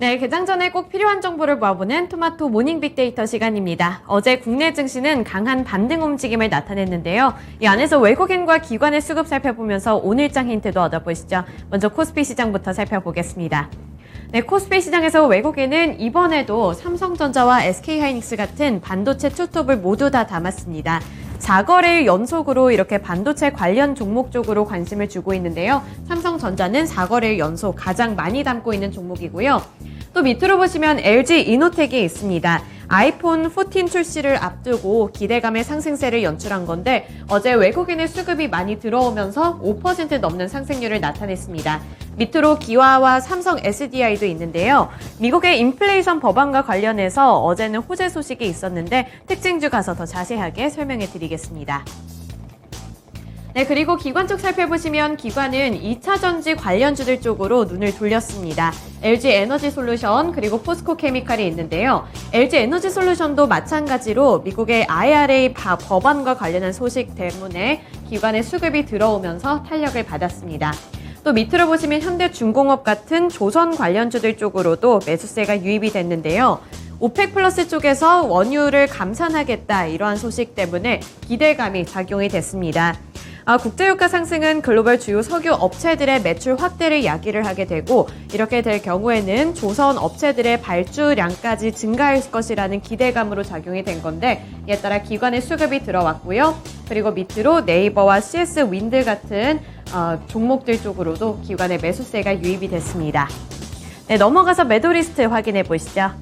네, 개장 전에 꼭 필요한 정보를 모아보는 토마토 모닝 빅데이터 시간입니다. 어제 국내 증시는 강한 반등 움직임을 나타냈는데요. 이 안에서 외국인과 기관의 수급 살펴보면서 오늘장 힌트도 얻어보시죠. 먼저 코스피 시장부터 살펴보겠습니다. 네, 코스피 시장에서 외국인은 이번에도 삼성전자와 SK하이닉스 같은 반도체 투톱을 모두 다 담았습니다. 4거래일 연속으로 이렇게 반도체 관련 종목 쪽으로 관심을 주고 있는데요. 삼성전자는 4거래일 연속 가장 많이 담고 있는 종목이고요. 또 밑으로 보시면 LG 이노텍이 있습니다. 아이폰 14 출시를 앞두고 기대감의 상승세를 연출한 건데 어제 외국인의 수급이 많이 들어오면서 5% 넘는 상승률을 나타냈습니다. 밑으로 기아와 삼성 SDI도 있는데요. 미국의 인플레이션 법안과 관련해서 어제는 호재 소식이 있었는데 특징주 가서 더 자세하게 설명해 드리겠습니다. 네, 그리고 기관 쪽 살펴보시면 기관은 2차 전지 관련주들 쪽으로 눈을 돌렸습니다. LG 에너지 솔루션 그리고 포스코 케미칼이 있는데요. LG 에너지 솔루션도 마찬가지로 미국의 IRA 법안과 관련한 소식 때문에 기관의 수급이 들어오면서 탄력을 받았습니다. 또 밑으로 보시면 현대중공업 같은 조선 관련주들 쪽으로도 매수세가 유입이 됐는데요. 오펙 플러스 쪽에서 원유를 감산하겠다 이러한 소식 때문에 기대감이 작용이 됐습니다. 국제유가 상승은 글로벌 주요 석유 업체들의 매출 확대를 야기를 하게 되고 이렇게 될 경우에는 조선 업체들의 발주량까지 증가할 것이라는 기대감으로 작용이 된 건데 이에 따라 기관의 수급이 들어왔고요. 그리고 밑으로 네이버와 CS 윈드 같은 종목들 쪽으로도 기관의 매수세가 유입이 됐습니다. 네, 넘어가서 매도 리스트 확인해 보시죠.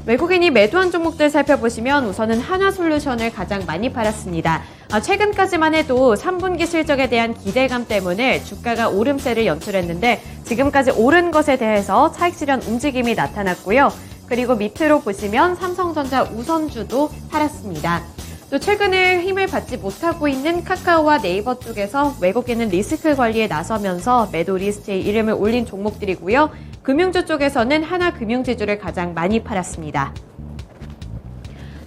외국인이 매도한 종목들 살펴보시면 우선은 한화솔루션을 가장 많이 팔았습니다. 최근까지만 해도 3분기 실적에 대한 기대감 때문에 주가가 오름세를 연출했는데 지금까지 오른 것에 대해서 차익 실현 움직임이 나타났고요. 그리고 밑으로 보시면 삼성전자 우선주도 팔았습니다. 또 최근에 힘을 받지 못하고 있는 카카오와 네이버 쪽에서 외국인은 리스크 관리에 나서면서 매도 리스트에 이름을 올린 종목들이고요. 금융주 쪽에서는 하나금융지주를 가장 많이 팔았습니다.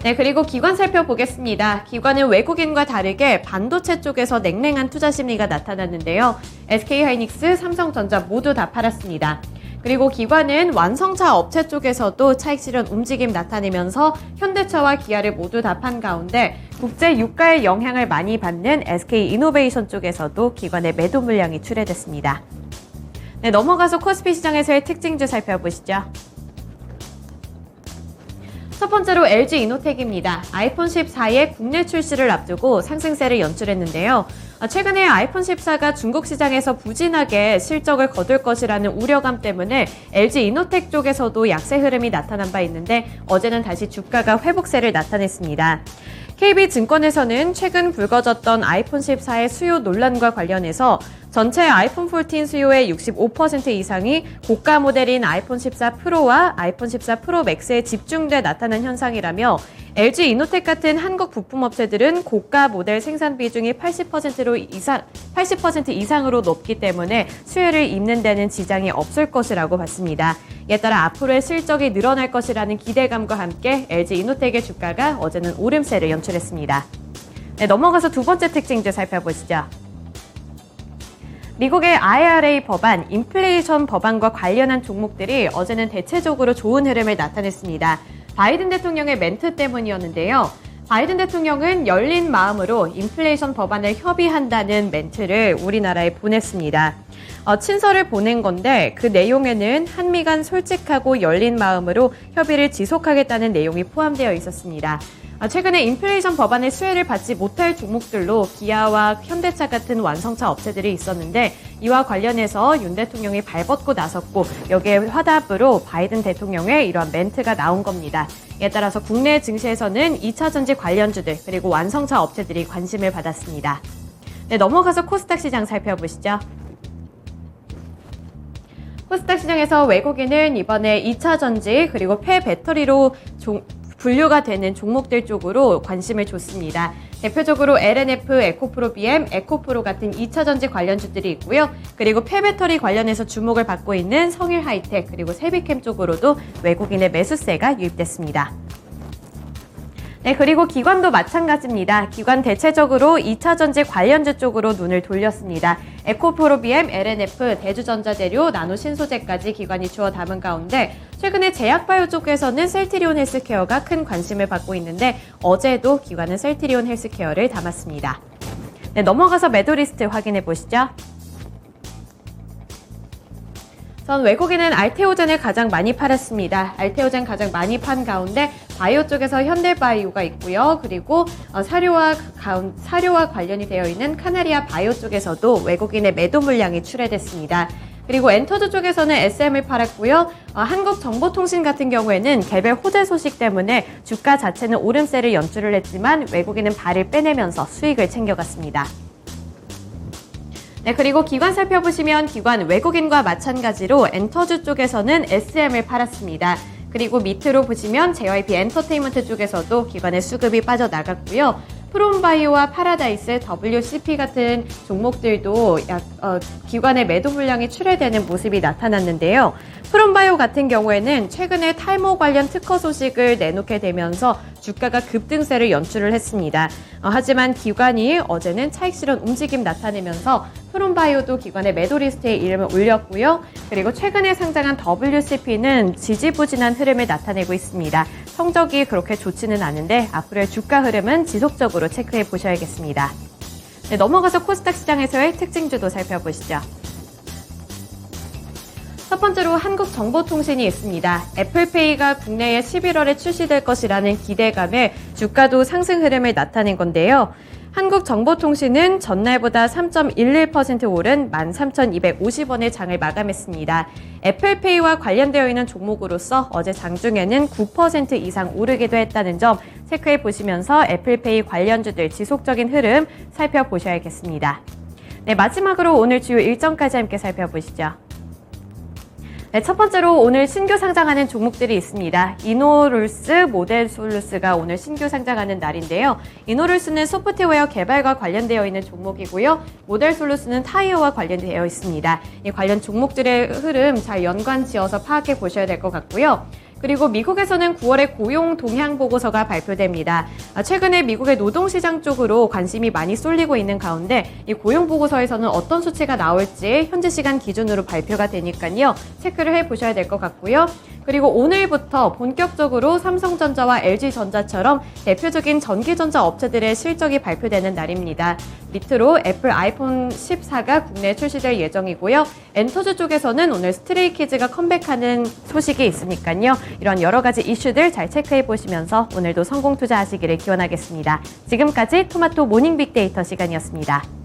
네, 그리고 기관 살펴보겠습니다. 기관은 외국인과 다르게 반도체 쪽에서 냉랭한 투자 심리가 나타났는데요. SK하이닉스, 삼성전자 모두 다 팔았습니다. 그리고 기관은 완성차 업체 쪽에서도 차익 실현 움직임 나타내면서 현대차와 기아를 모두 다 판 가운데 국제 유가의 영향을 많이 받는 SK이노베이션 쪽에서도 기관의 매도 물량이 출회됐습니다. 네, 넘어가서 코스피 시장에서의 특징주 살펴보시죠. 첫 번째로 LG 이노텍입니다. 아이폰 14의 국내 출시를 앞두고 상승세를 연출했는데요. 최근에 아이폰 14가 중국 시장에서 부진하게 실적을 거둘 것이라는 우려감 때문에 LG 이노텍 쪽에서도 약세 흐름이 나타난 바 있는데 어제는 다시 주가가 회복세를 나타냈습니다. KB증권에서는 최근 불거졌던 아이폰 14의 수요 논란과 관련해서 전체 아이폰 14 수요의 65% 이상이 고가 모델인 아이폰 14 프로와 아이폰 14 프로 맥스에 집중돼 나타난 현상이라며 LG 이노텍 같은 한국 부품업체들은 고가 모델 생산 비중이 80% 이상으로 높기 때문에 수혜를 입는 데는 지장이 없을 것이라고 봤습니다. 이에 따라 앞으로의 실적이 늘어날 것이라는 기대감과 함께 LG 이노텍의 주가가 어제는 오름세를 연출했습니다. 네, 넘어가서 두 번째 특징들 살펴보시죠. 미국의 IRA 법안, 인플레이션 법안과 관련한 종목들이 어제는 대체적으로 좋은 흐름을 나타냈습니다. 바이든 대통령의 멘트 때문이었는데요. 바이든 대통령은 열린 마음으로 인플레이션 법안을 협의한다는 멘트를 우리나라에 보냈습니다. 친서를 보낸 건데 그 내용에는 한미 간 솔직하고 열린 마음으로 협의를 지속하겠다는 내용이 포함되어 있었습니다. 최근에 인플레이션 법안의 수혜를 받지 못할 종목들로 기아와 현대차 같은 완성차 업체들이 있었는데 이와 관련해서 윤 대통령이 발벗고 나섰고 여기에 화답으로 바이든 대통령의 이러한 멘트가 나온 겁니다. 이에 따라서 국내 증시에서는 2차 전지 관련주들 그리고 완성차 업체들이 관심을 받았습니다. 네, 넘어가서 코스닥 시장 살펴보시죠. 코스닥 시장에서 외국인은 이번에 2차 전지 그리고 폐배터리로 분류가 되는 종목들 쪽으로 관심을 줬습니다. 대표적으로 LNF, 에코프로 BM, 에코프로 같은 2차 전지 관련주들이 있고요. 그리고 폐배터리 관련해서 주목을 받고 있는 성일하이텍 그리고 세비캠 쪽으로도 외국인의 매수세가 유입됐습니다. 네, 그리고 기관도 마찬가지입니다. 기관 대체적으로 2차 전지 관련주 쪽으로 눈을 돌렸습니다. 에코프로비엠, LNF, 대주전자재료, 나노신소재까지 기관이 주워 담은 가운데 최근에 제약바이오 쪽에서는 셀트리온 헬스케어가 큰 관심을 받고 있는데 어제도 기관은 셀트리온 헬스케어를 담았습니다. 네, 넘어가서 매도 리스트 확인해 보시죠. 전 외국인은 알테오젠을 가장 많이 팔았습니다. 알테오젠 가장 많이 판 가운데 바이오 쪽에서 현대바이오가 있고요. 그리고 사료와 관련이 되어 있는 카나리아 바이오 쪽에서도 외국인의 매도 물량이 출회됐습니다. 그리고 엔터즈 쪽에서는 SM을 팔았고요. 한국정보통신 같은 경우에는 개별 호재 소식 때문에 주가 자체는 오름세를 연출을 했지만 외국인은 발을 빼내면서 수익을 챙겨갔습니다. 네, 그리고 기관 살펴보시면 기관 외국인과 마찬가지로 엔터즈 쪽에서는 SM을 팔았습니다. 그리고 밑으로 보시면 JYP 엔터테인먼트 쪽에서도 기관의 수급이 빠져나갔고요. 프롬바이오와 파라다이스, WCP 같은 종목들도 기관의 매도 물량이 출회되는 모습이 나타났는데요. 프롬바이오 같은 경우에는 최근에 탈모 관련 특허 소식을 내놓게 되면서 주가가 급등세를 연출을 했습니다. 하지만 기관이 어제는 차익 실현 움직임 나타내면서 프롬바이오도 기관의 매도 리스트에 이름을 올렸고요. 그리고 최근에 상장한 WCP는 지지부진한 흐름을 나타내고 있습니다. 성적이 그렇게 좋지는 않은데 앞으로의 주가 흐름은 지속적으로 체크해 보셔야겠습니다. 네, 넘어가서 코스닥 시장에서의 특징주도 살펴보시죠. 첫 번째로 한국정보통신이 있습니다. 애플페이가 국내에 11월에 출시될 것이라는 기대감에 주가도 상승 흐름을 나타낸 건데요. 한국정보통신은 전날보다 3.11% 오른 13,250원의 장을 마감했습니다. 애플페이와 관련되어 있는 종목으로서 어제 장중에는 9% 이상 오르기도 했다는 점 체크해 보시면서 애플페이 관련주들 지속적인 흐름 살펴보셔야겠습니다. 네, 마지막으로 오늘 주요 일정까지 함께 살펴보시죠. 네, 첫 번째로 오늘 신규 상장하는 종목들이 있습니다. 이노룰스, 모델솔루스가 오늘 신규 상장하는 날인데요. 이노룰스는 소프트웨어 개발과 관련되어 있는 종목이고요. 모델솔루스는 타이어와 관련되어 있습니다. 이 관련 종목들의 흐름 잘 연관 지어서 파악해 보셔야 될 것 같고요. 그리고 미국에서는 9월에 고용 동향 보고서가 발표됩니다. 최근에 미국의 노동시장 쪽으로 관심이 많이 쏠리고 있는 가운데 이 고용 보고서에서는 어떤 수치가 나올지 현지 시간 기준으로 발표가 되니까요. 체크를 해보셔야 될 것 같고요. 그리고 오늘부터 본격적으로 삼성전자와 LG전자처럼 대표적인 전기전자 업체들의 실적이 발표되는 날입니다. 밑으로 애플 아이폰 14가 국내에 출시될 예정이고요. 엔터즈 쪽에서는 오늘 스트레이키즈가 컴백하는 소식이 있으니까요. 이런 여러 가지 이슈들 잘 체크해 보시면서 오늘도 성공 투자하시기를 기원하겠습니다. 지금까지 토마토 모닝 빅데이터 시간이었습니다.